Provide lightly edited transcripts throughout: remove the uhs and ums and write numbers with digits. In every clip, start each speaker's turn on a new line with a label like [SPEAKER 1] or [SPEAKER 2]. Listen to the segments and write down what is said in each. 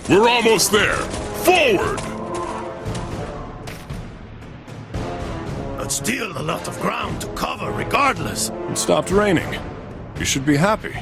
[SPEAKER 1] We're almost there! Forward!
[SPEAKER 2] But still a lot of ground to cover regardless.
[SPEAKER 1] It stopped raining. You should be happy.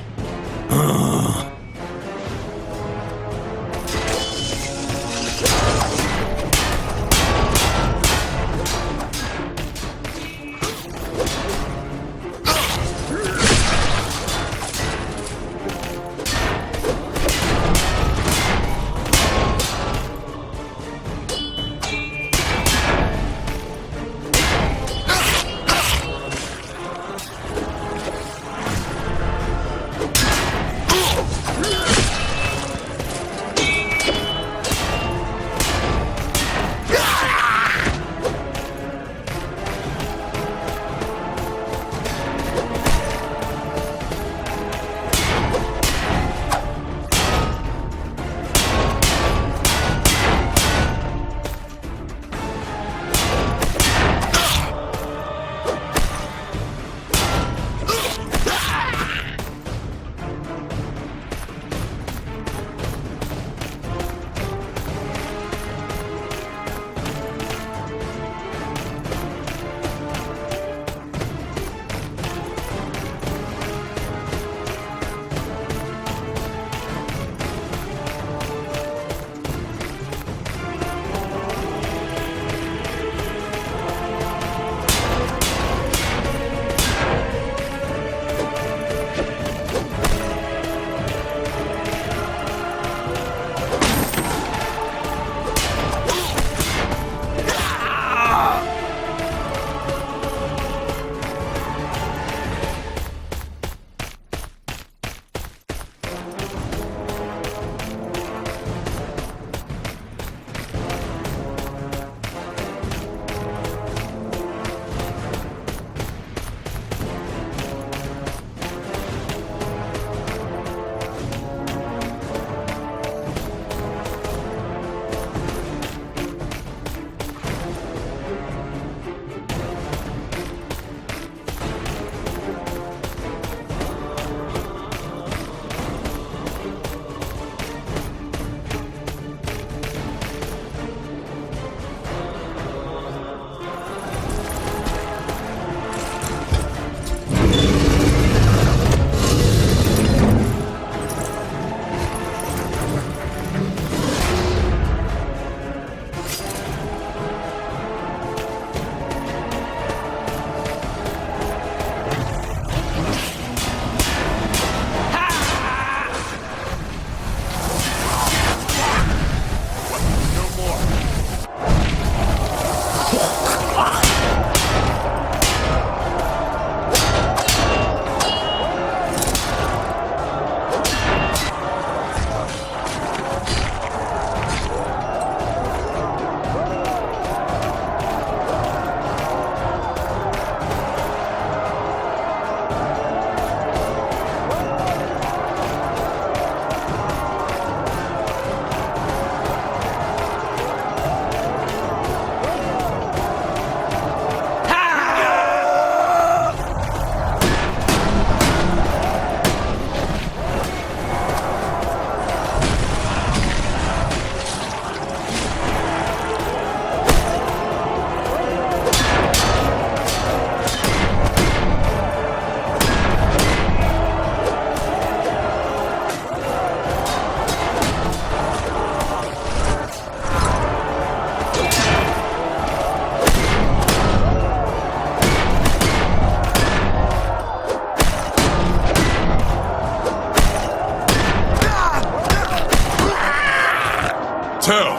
[SPEAKER 1] Tell!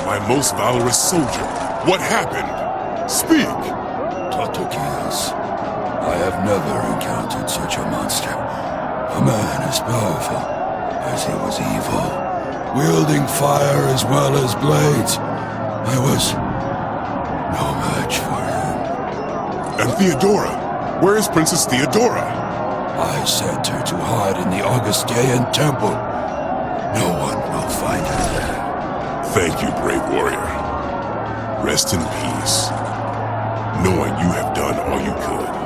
[SPEAKER 1] My most valorous soldier, what happened? Speak!
[SPEAKER 3] Totokias, I have never encountered such a monster. A man as powerful as he was evil, wielding fire as well as blades. I was no match for him.
[SPEAKER 1] And Theodora? Where is Princess Theodora?
[SPEAKER 3] I sent her to hide in the Augustean temple. No one will find her there.
[SPEAKER 1] Thank you, brave warrior. Rest in peace, knowing you have done all you could.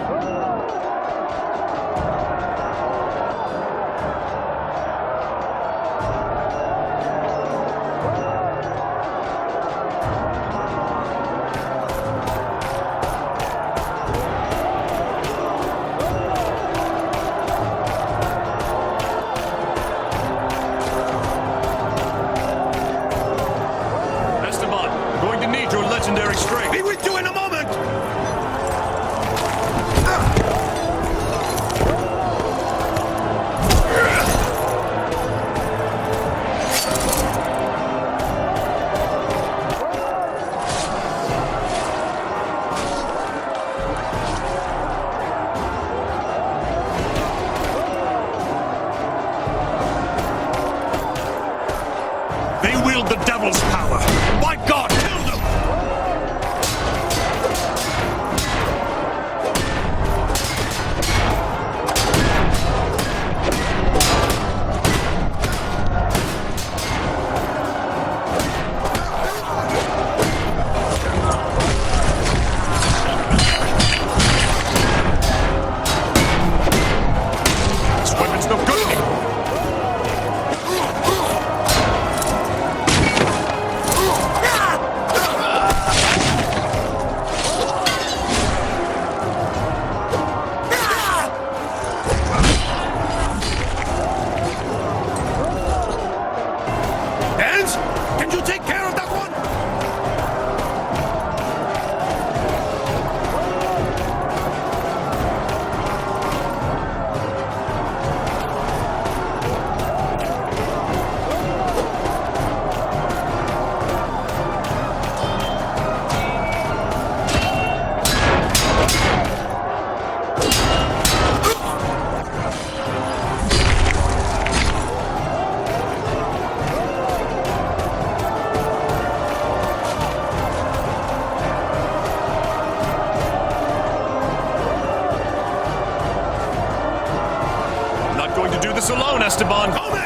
[SPEAKER 2] wield the devil's power. By God, kill them! This weapon's no good anymore. Hands, can you take care of that one? I'm not going to do this alone, Esteban. Coming!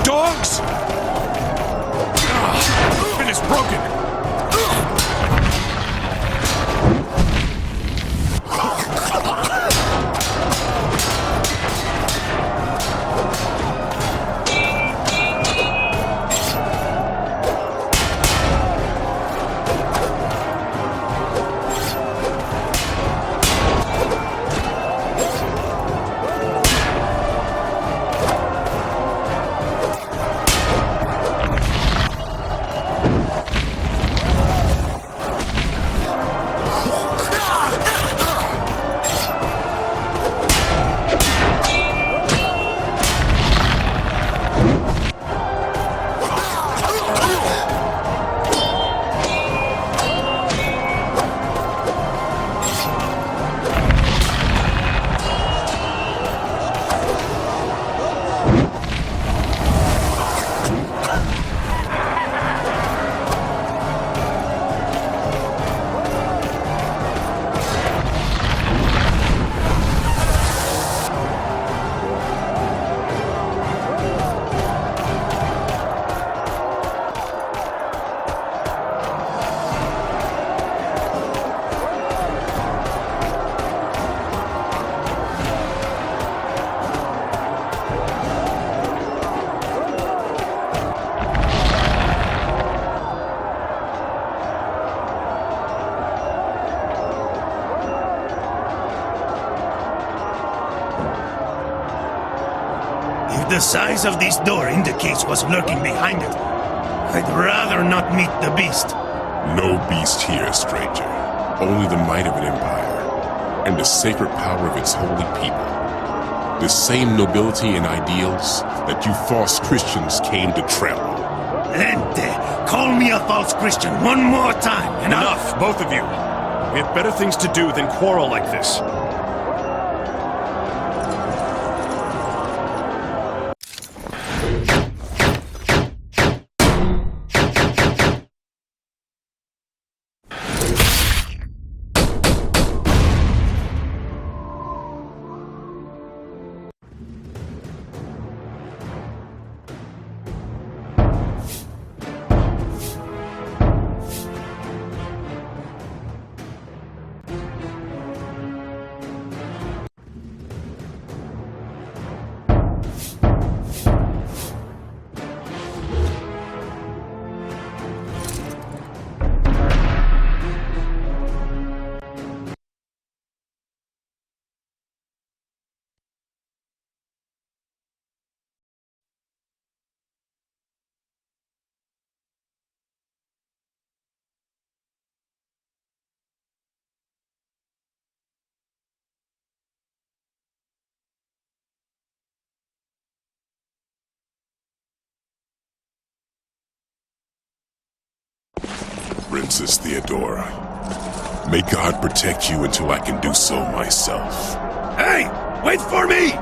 [SPEAKER 2] Dogs! Weapon is broken! The size of this door indicates what's lurking behind it. I'd rather not meet the beast.
[SPEAKER 1] No beast here, stranger. Only the might of an empire, and the sacred power of its holy people. The same nobility and ideals that you false Christians came to trample.
[SPEAKER 2] Lente, call me a false Christian one more time, and
[SPEAKER 4] Enough, both of you. We have better things to do than quarrel like this.
[SPEAKER 1] Princess Theodora, may God protect you until I can do so myself.
[SPEAKER 2] Hey! Wait for me!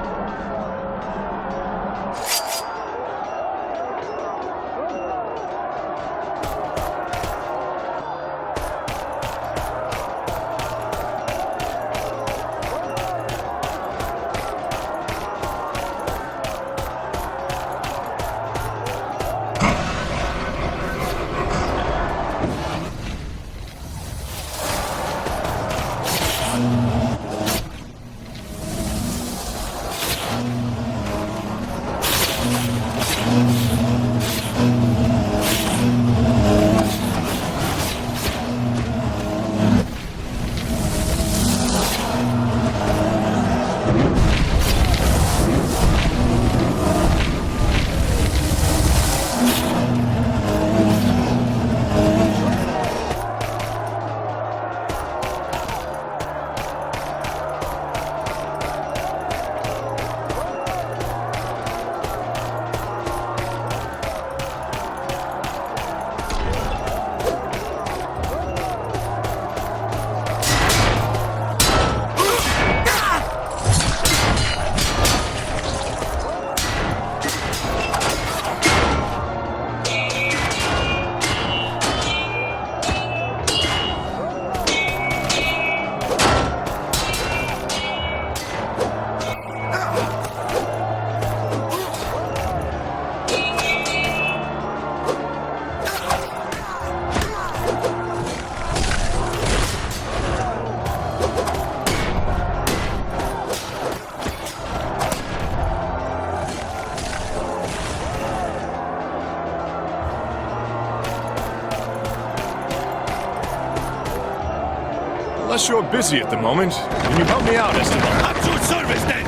[SPEAKER 4] Unless you're busy at the moment, can you help me out, Esteban?
[SPEAKER 2] At your service, then!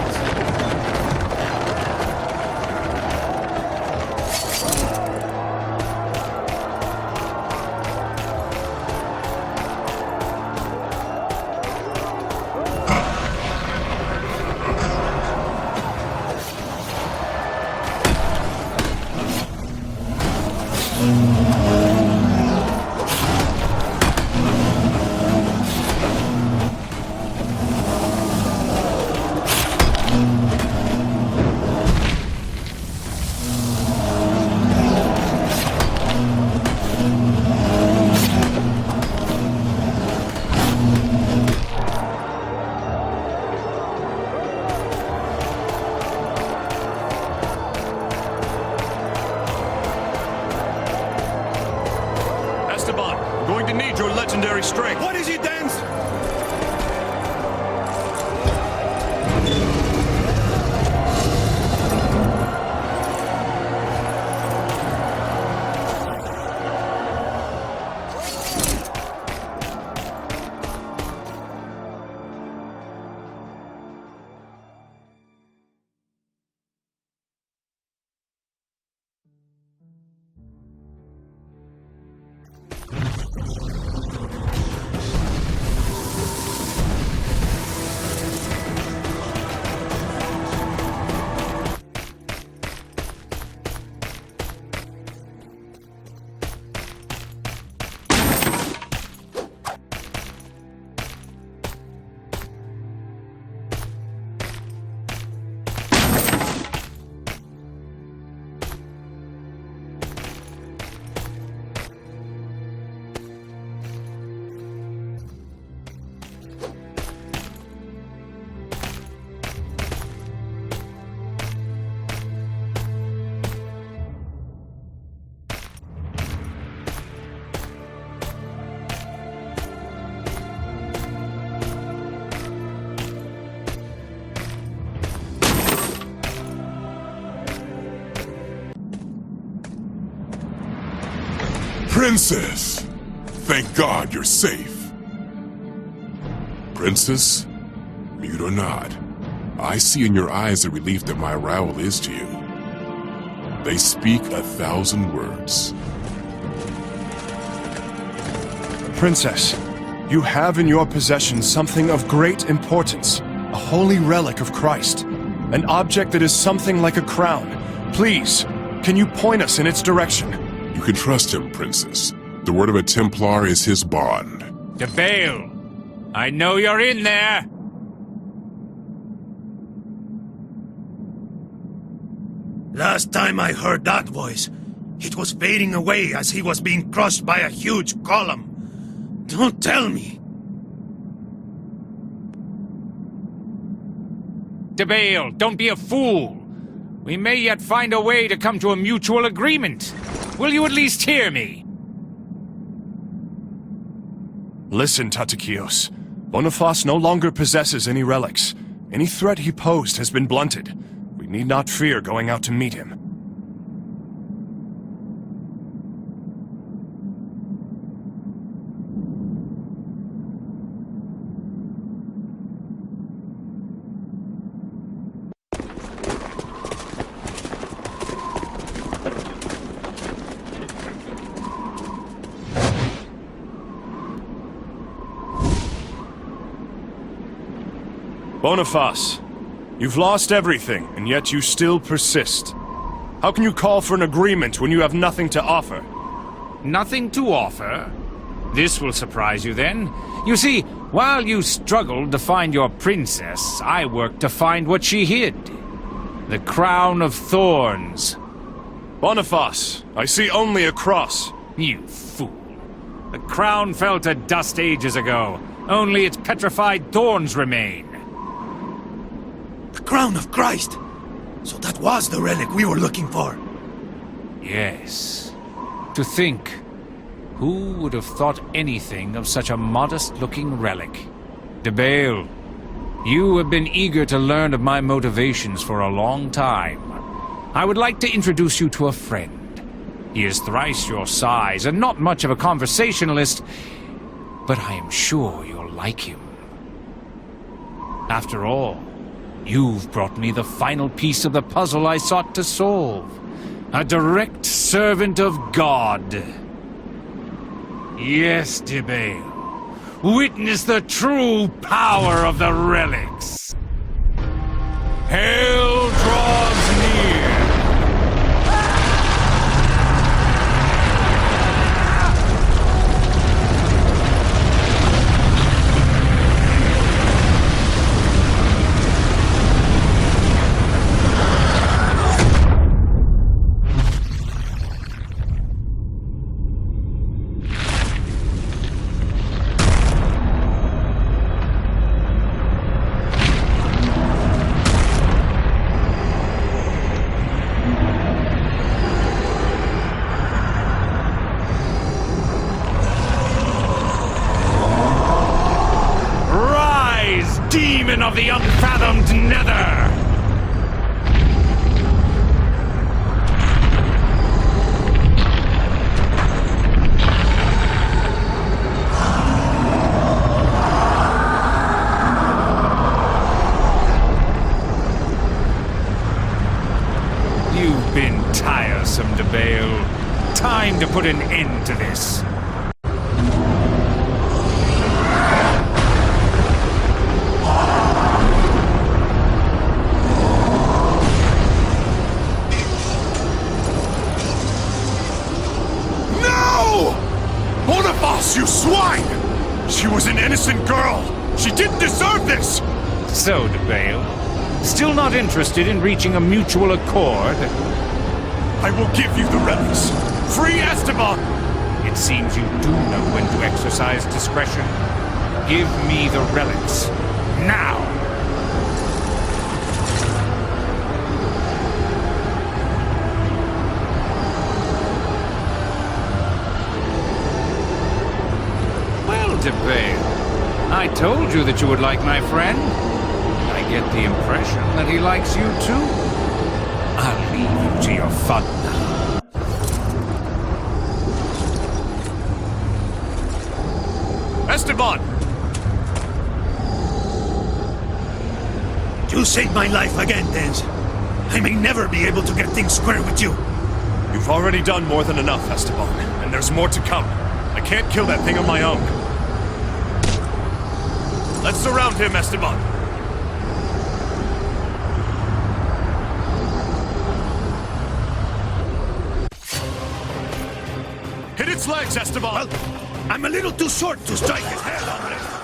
[SPEAKER 4] Esteban, I'm going to need your legendary strength.
[SPEAKER 2] What is it, then?
[SPEAKER 1] Princess! Thank God you're safe. Princess, mute or not, I see in your eyes the relief that my arrival is to you. They speak 1,000 words.
[SPEAKER 4] Princess, you have in your possession something of great importance. A holy relic of Christ. An object that is something like a crown. Please, can you point us in its direction?
[SPEAKER 1] You can trust him, Princess. The word of a Templar is his bond.
[SPEAKER 5] DeBale, I know you're in there.
[SPEAKER 2] Last time I heard that voice, it was fading away as he was being crushed by a huge column. Don't tell me.
[SPEAKER 5] DeBale, don't be a fool. We may yet find a way to come to a mutual agreement. Will you at least hear me?
[SPEAKER 4] Listen, Tatakios. Boniface no longer possesses any relics. Any threat he posed has been blunted. We need not fear going out to meet him. Boniface, you've lost everything, and yet you still persist. How can you call for an agreement when you have nothing to offer?
[SPEAKER 5] Nothing to offer? This will surprise you then. You see, while you struggled to find your princess, I worked to find what she hid. The crown of thorns.
[SPEAKER 4] Boniface, I see only a cross.
[SPEAKER 5] You fool. The crown fell to dust ages ago. Only its petrified thorns remain.
[SPEAKER 2] The crown of Christ! So that was the relic we were looking for.
[SPEAKER 5] Yes. To think, who would have thought anything of such a modest-looking relic? DeBale, you have been eager to learn of my motivations for a long time. I would like to introduce you to a friend. He is thrice your size and not much of a conversationalist, but I am sure you'll like him. After all, you've brought me the final piece of the puzzle I sought to solve. A direct servant of God. Yes, DeBale. Witness the true power of the relics. Hell draws near. Demon of the unfathomed nether! You've been tiresome, DeBale. Time to put an end to this.
[SPEAKER 4] Boniface, you swine! She was an innocent girl! She didn't deserve this!
[SPEAKER 5] So, DeBale, still not interested in reaching a mutual accord?
[SPEAKER 4] I will give you the relics. Free Esteban!
[SPEAKER 5] It seems you do know when to exercise discretion. Give me the relics. Now! DeBale, I told you that you would like my friend. I get the impression that he likes you too. I'll leave you to your fun now.
[SPEAKER 4] Esteban!
[SPEAKER 2] You saved my life again, Dens. I may never be able to get things square with you.
[SPEAKER 4] You've already done more than enough, Esteban, and there's more to come. I can't kill that thing on my own. Let's surround him, Esteban. Hit its legs, Esteban!
[SPEAKER 2] Well, I'm a little too short to strike his head, hombre.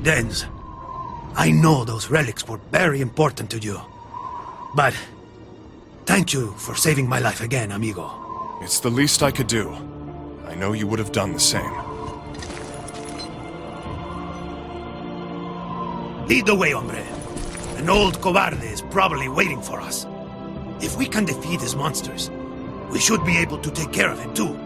[SPEAKER 2] Dens, I know those relics were very important to you. But thank you for saving my life again, amigo.
[SPEAKER 4] It's the least I could do. I know you would have done the same.
[SPEAKER 2] Lead the way, hombre. An old cobarde is probably waiting for us. If we can defeat his monsters, we should be able to take care of him too.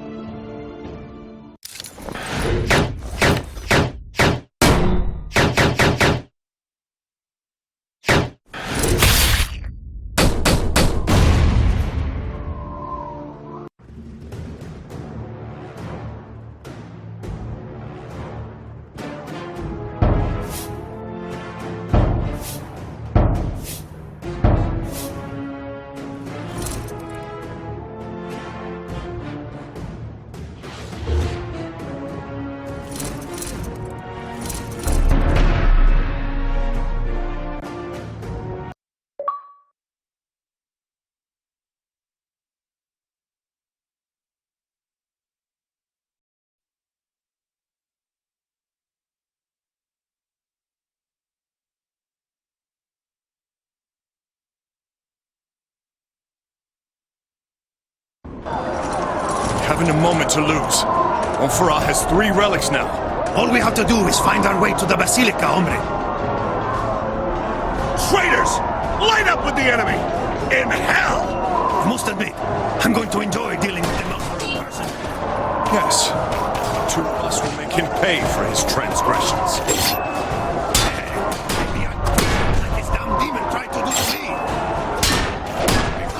[SPEAKER 4] haven't a moment to lose. Montferrat has 3 relics now.
[SPEAKER 2] All we have to do is find our way to the Basilica, hombre.
[SPEAKER 6] Traitors! Line up with the enemy! In hell!
[SPEAKER 2] I must admit, I'm going to enjoy dealing with the Montferrat person.
[SPEAKER 4] Yes. 2 of us will make him pay for his transgressions.
[SPEAKER 2] Maybe like this damn demon tried to do to me.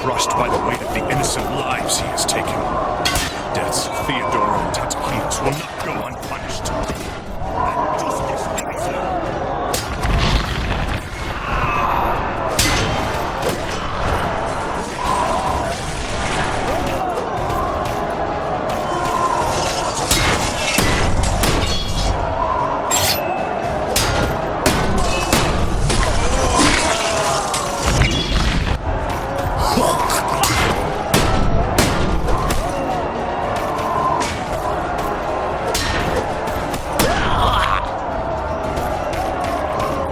[SPEAKER 4] Crushed by the weight of the innocent lives he has taken. Deaths of Theodora and Tatakinos will not go unpunished.
[SPEAKER 2] And justice will be served.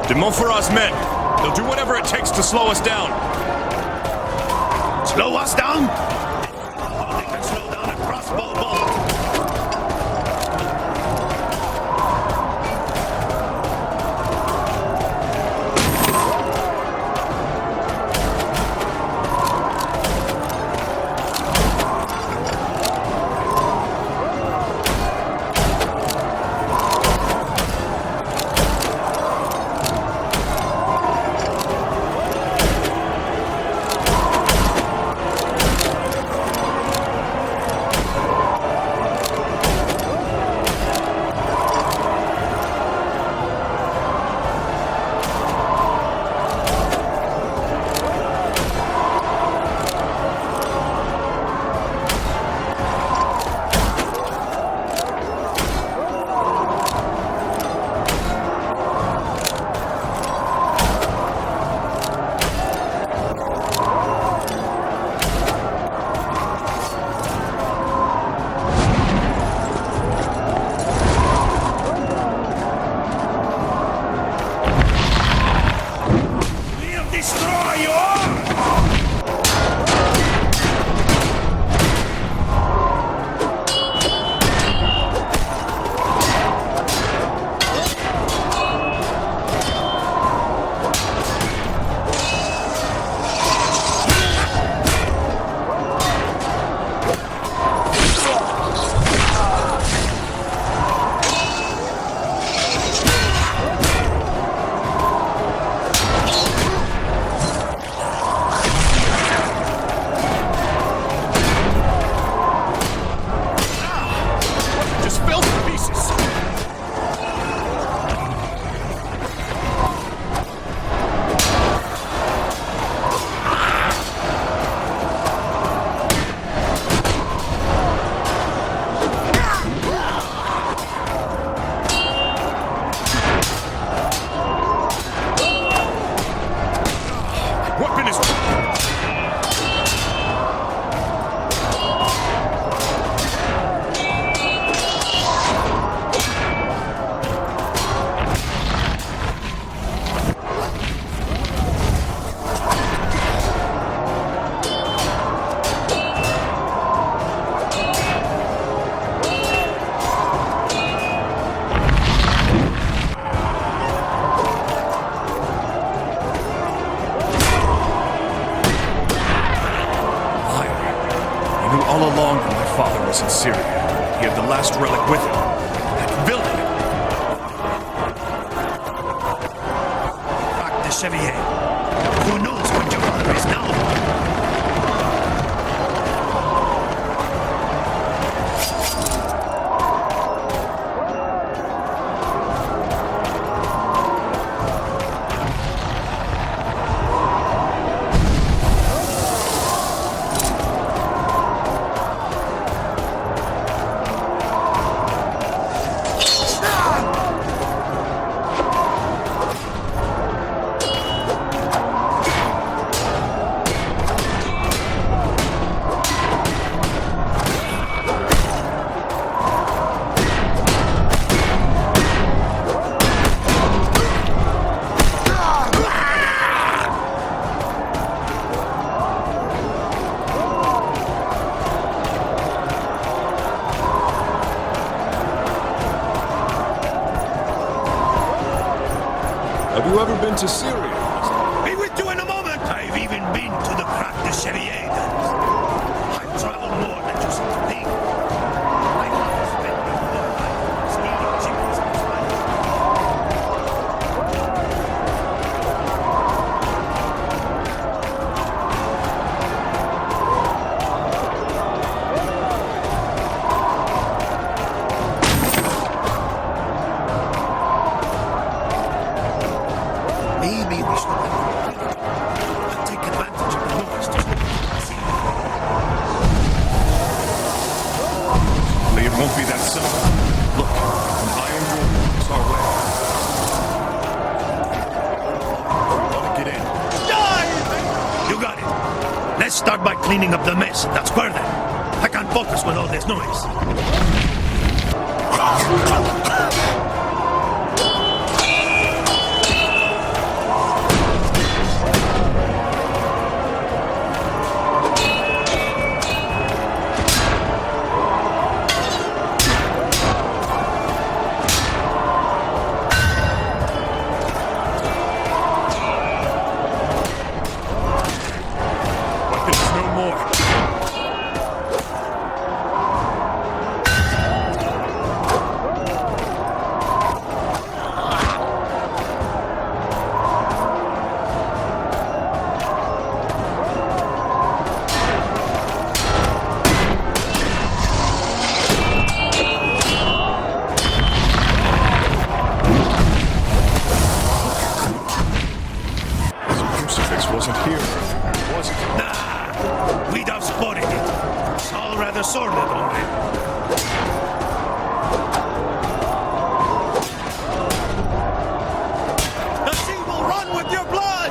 [SPEAKER 4] De Montferrat's men. They'll do whatever it takes to slow us down.
[SPEAKER 2] Slow us down? Oh, they can slow down a crossbow bolt.
[SPEAKER 4] All along when my father was in Syria, he had the last relic with him. That villain!
[SPEAKER 2] Back the Chevalier. Who knows what your father is now?
[SPEAKER 4] Have you ever been to Syria?
[SPEAKER 2] Be with you in a moment! I've even been to the Crusader. I've traveled more than you seem to think. I have spent my whole life stealing chickens and spiders. Maybe we should take advantage of the noise to see.
[SPEAKER 4] It won't be that simple. Look, an iron wall blocks our way. We ought to get in.
[SPEAKER 2] You got it. Let's start by cleaning up the mess. That's further. I can't focus with all this noise.
[SPEAKER 4] Weapons no more. This crucifix wasn't here, was it?
[SPEAKER 2] Nah, we'd have spotted it. It's all rather sordid, hombre. The sea will run with your blood!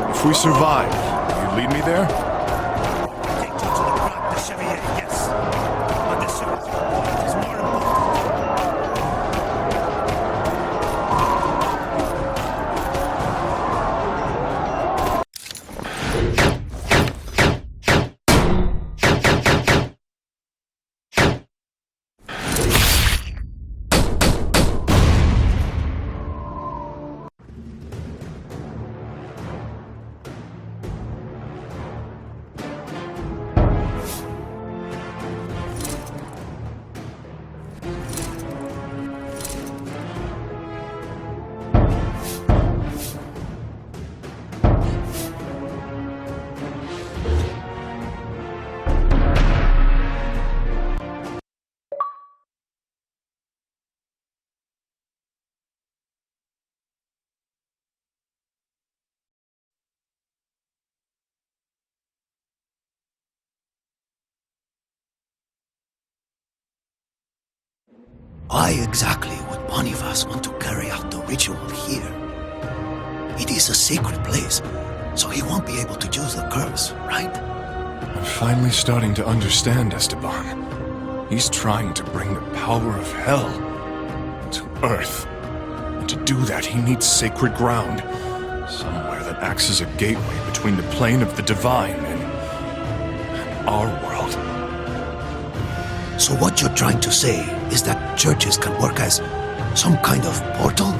[SPEAKER 4] If we survive, will you lead me there?
[SPEAKER 2] Take you to the Grotte de Chevalier, yes. But the service reward is more important. Why exactly would Boniface want to carry out the ritual here? It is a sacred place, so he won't be able to use the curse, right?
[SPEAKER 4] I'm finally starting to understand Esteban. He's trying to bring the power of hell to Earth. And to do that, he needs sacred ground. Somewhere that acts as a gateway between the plane of the divine and our world.
[SPEAKER 2] So what you're trying to say is that churches can work as some kind of portal?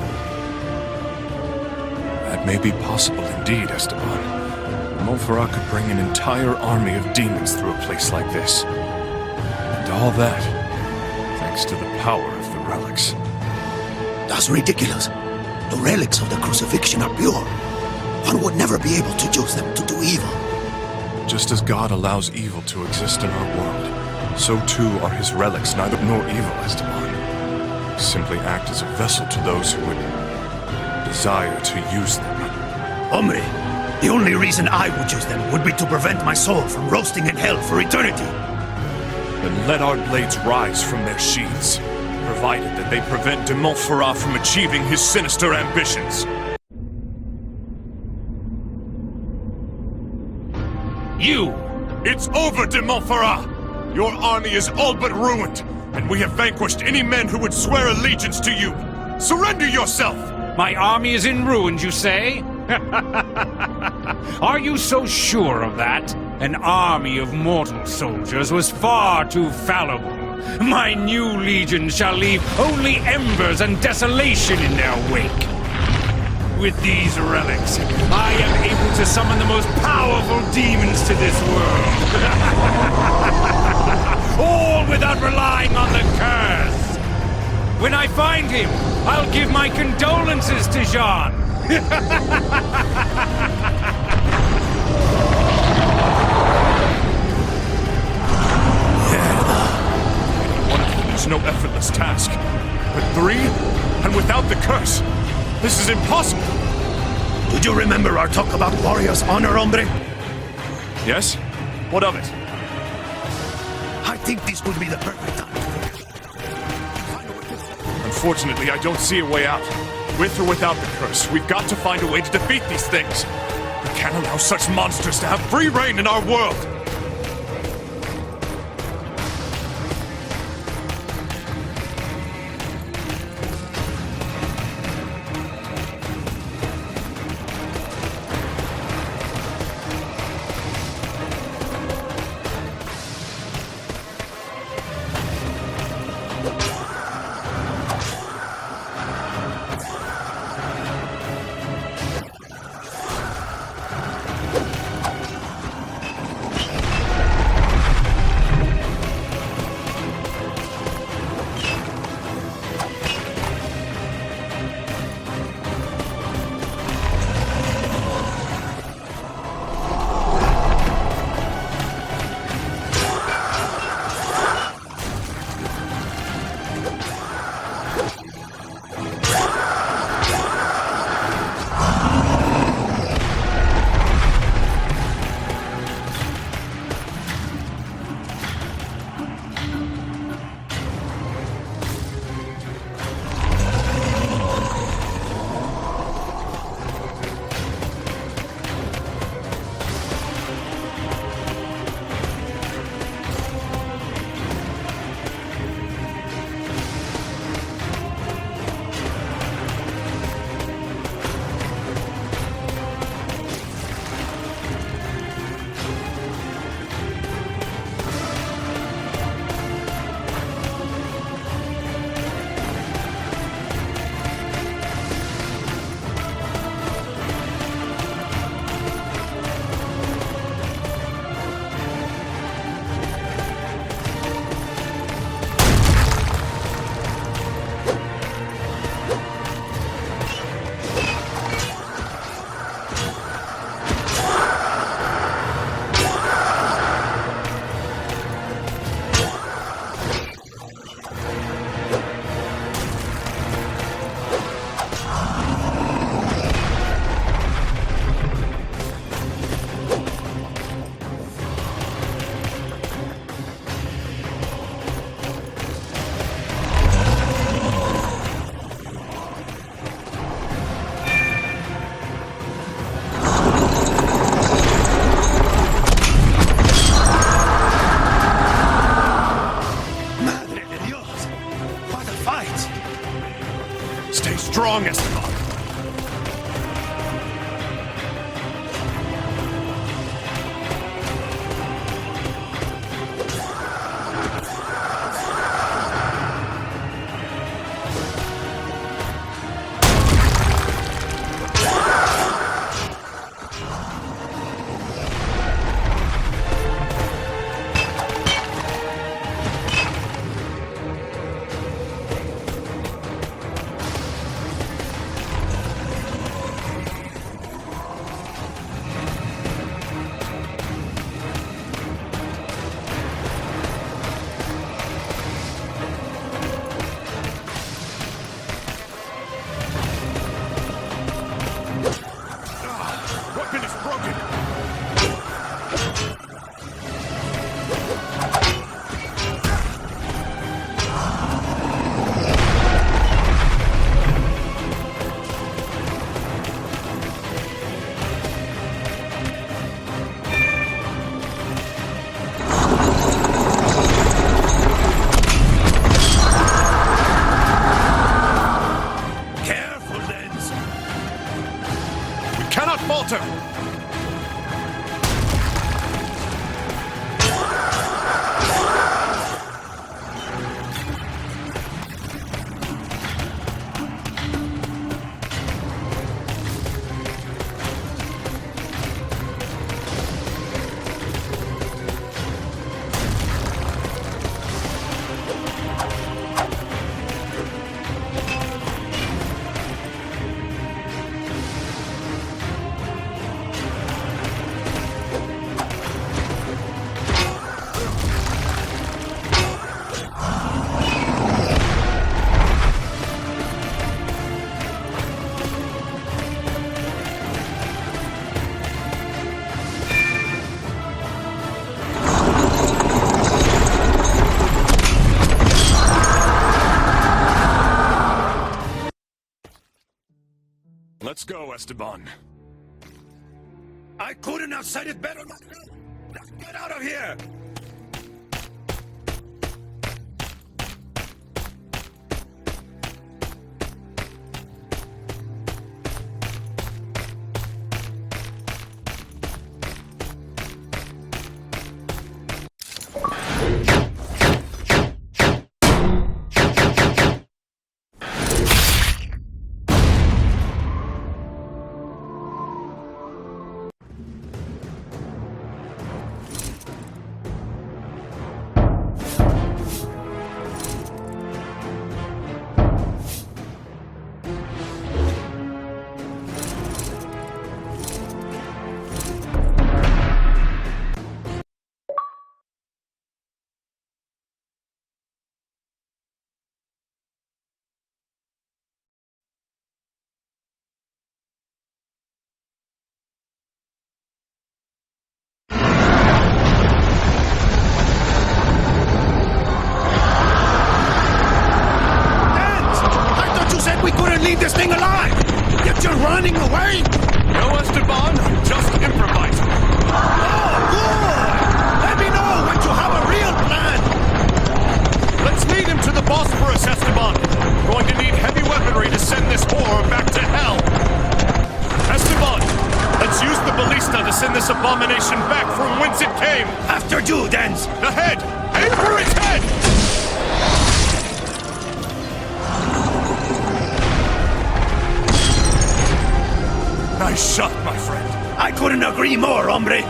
[SPEAKER 4] That may be possible indeed, Esteban. Montferrat could bring an entire army of demons through a place like this. And all that, thanks to the power of the relics.
[SPEAKER 2] That's ridiculous. The relics of the crucifixion are pure. One would never be able to use them to do evil.
[SPEAKER 4] Just as God allows evil to exist in our world, so too are his relics neither nor evil, Esteban. They simply act as a vessel to those who would desire to use them.
[SPEAKER 2] Hombre, the only reason I would use them would be to prevent my soul from roasting in hell for eternity.
[SPEAKER 4] Then let our blades rise from their sheaths, provided that they prevent de Montferrat from achieving his sinister ambitions.
[SPEAKER 5] You!
[SPEAKER 4] It's over, de Montferrat! Your army is all but ruined, and we have vanquished any men who would swear allegiance to you. Surrender yourself!
[SPEAKER 5] My army is in ruins, you say? Are you so sure of that? An army of mortal soldiers was far too fallible. My new legion shall leave only embers and desolation in their wake. With these relics, I am able to summon the most powerful demons to this world. All without relying on the curse. When I find him, I'll give my condolences to Jean.
[SPEAKER 4] One of them is no effortless task. But three, and without the curse, this is impossible!
[SPEAKER 2] Do you remember our talk about warriors' honor, hombre?
[SPEAKER 4] Yes? What of it?
[SPEAKER 2] I think this would be the perfect time.
[SPEAKER 4] Unfortunately, I don't see a way out. With or without the curse, we've got to find a way to defeat these things. We can't allow such monsters to have free reign in our world! Stay strong, Esteban.
[SPEAKER 6] Weapon is broken.
[SPEAKER 2] Careful, Dens.
[SPEAKER 4] We cannot falter! Let's go, Esteban.
[SPEAKER 2] I couldn't have said it better. Let's get out of here. Leave this thing alive! Yet you're running away!
[SPEAKER 4] No, Esteban, just improvising.
[SPEAKER 2] Oh, good! Let me know when you have a real plan!
[SPEAKER 4] Let's lead him to the Bosporus, Esteban. Going to need heavy weaponry to send this horror back to hell. Esteban, let's use the ballista to send this abomination back from whence it came.
[SPEAKER 2] After you, Dens!
[SPEAKER 4] The head! Aim for its head! Nice shot, my friend.
[SPEAKER 2] I couldn't agree more, hombre!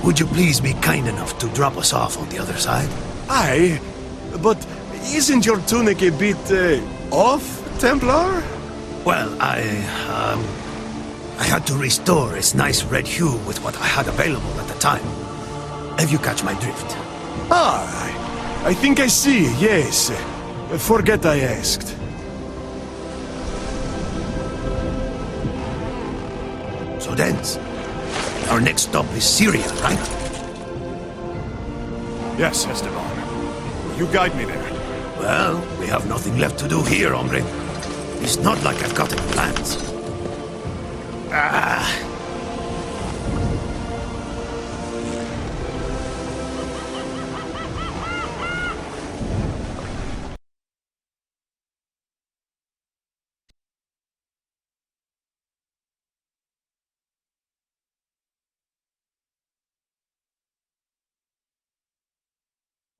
[SPEAKER 2] Would you please be kind enough to drop us off on the other side?
[SPEAKER 7] Aye, but isn't your tunic a bit, off, Templar?
[SPEAKER 2] Well, I had to restore its nice red hue with what I had available at the time. If you catch my drift.
[SPEAKER 7] Ah, I think I see, yes. Forget I asked.
[SPEAKER 2] So Dens, our next stop is Syria, right?
[SPEAKER 4] Yes, Esteban. You guide me there.
[SPEAKER 2] Well, we have nothing left to do here, hombre. It's not like I've got any plans.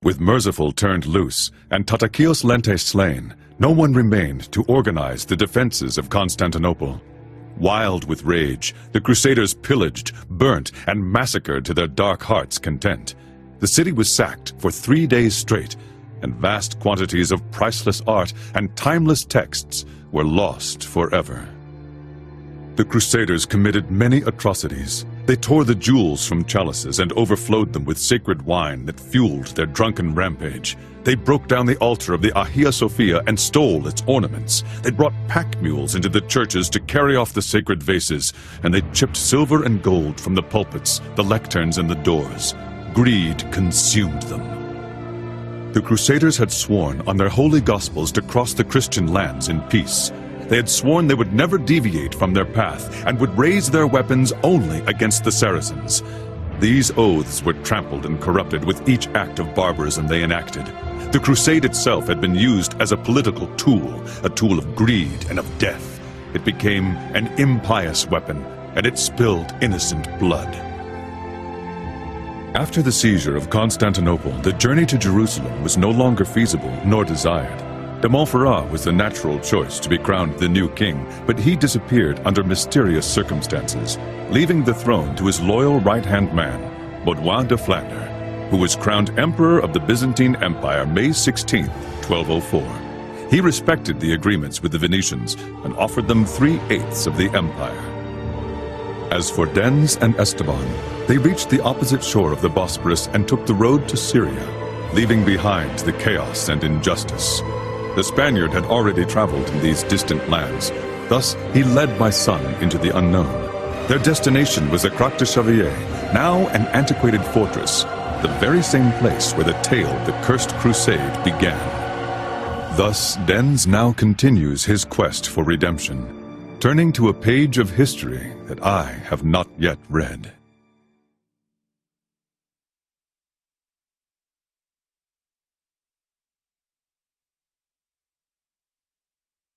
[SPEAKER 8] With Merciful turned loose and Tatakios Lente slain, no one remained to organize the defenses of Constantinople. Wild with rage, the Crusaders pillaged, burnt, and massacred to their dark hearts' content. The city was sacked for 3 days straight, and vast quantities of priceless art and timeless texts were lost forever. The Crusaders committed many atrocities. They tore the jewels from chalices and overflowed them with sacred wine that fueled their drunken rampage. They broke down the altar of the Hagia Sophia and stole its ornaments. They brought pack mules into the churches to carry off the sacred vases, and they chipped silver and gold from the pulpits, the lecterns, and the doors. Greed consumed them. The Crusaders had sworn on their holy gospels to cross the Christian lands in peace. They had sworn they would never deviate from their path and would raise their weapons only against the Saracens. These oaths were trampled and corrupted with each act of barbarism they enacted. The crusade itself had been used as a political tool, a tool of greed and of death. It became an impious weapon, and it spilled innocent blood. After the seizure of Constantinople, the journey to Jerusalem was no longer feasible nor desired. De Montferrat was the natural choice to be crowned the new king, but he disappeared under mysterious circumstances, leaving the throne to his loyal right-hand man, Baudouin de Flandre, who was crowned Emperor of the Byzantine Empire May 16, 1204. He respected the agreements with the Venetians and offered them 3/8 of the empire. As for Dens and Esteban, they reached the opposite shore of the Bosporus and took the road to Syria, leaving behind the chaos and injustice. The Spaniard had already traveled in these distant lands. Thus, he led my son into the unknown. Their destination was the Croix de Xavier, now an antiquated fortress, the very same place where the tale of the Cursed Crusade began. Thus, Dens now continues his quest for redemption, turning to a page of history that I have not yet read.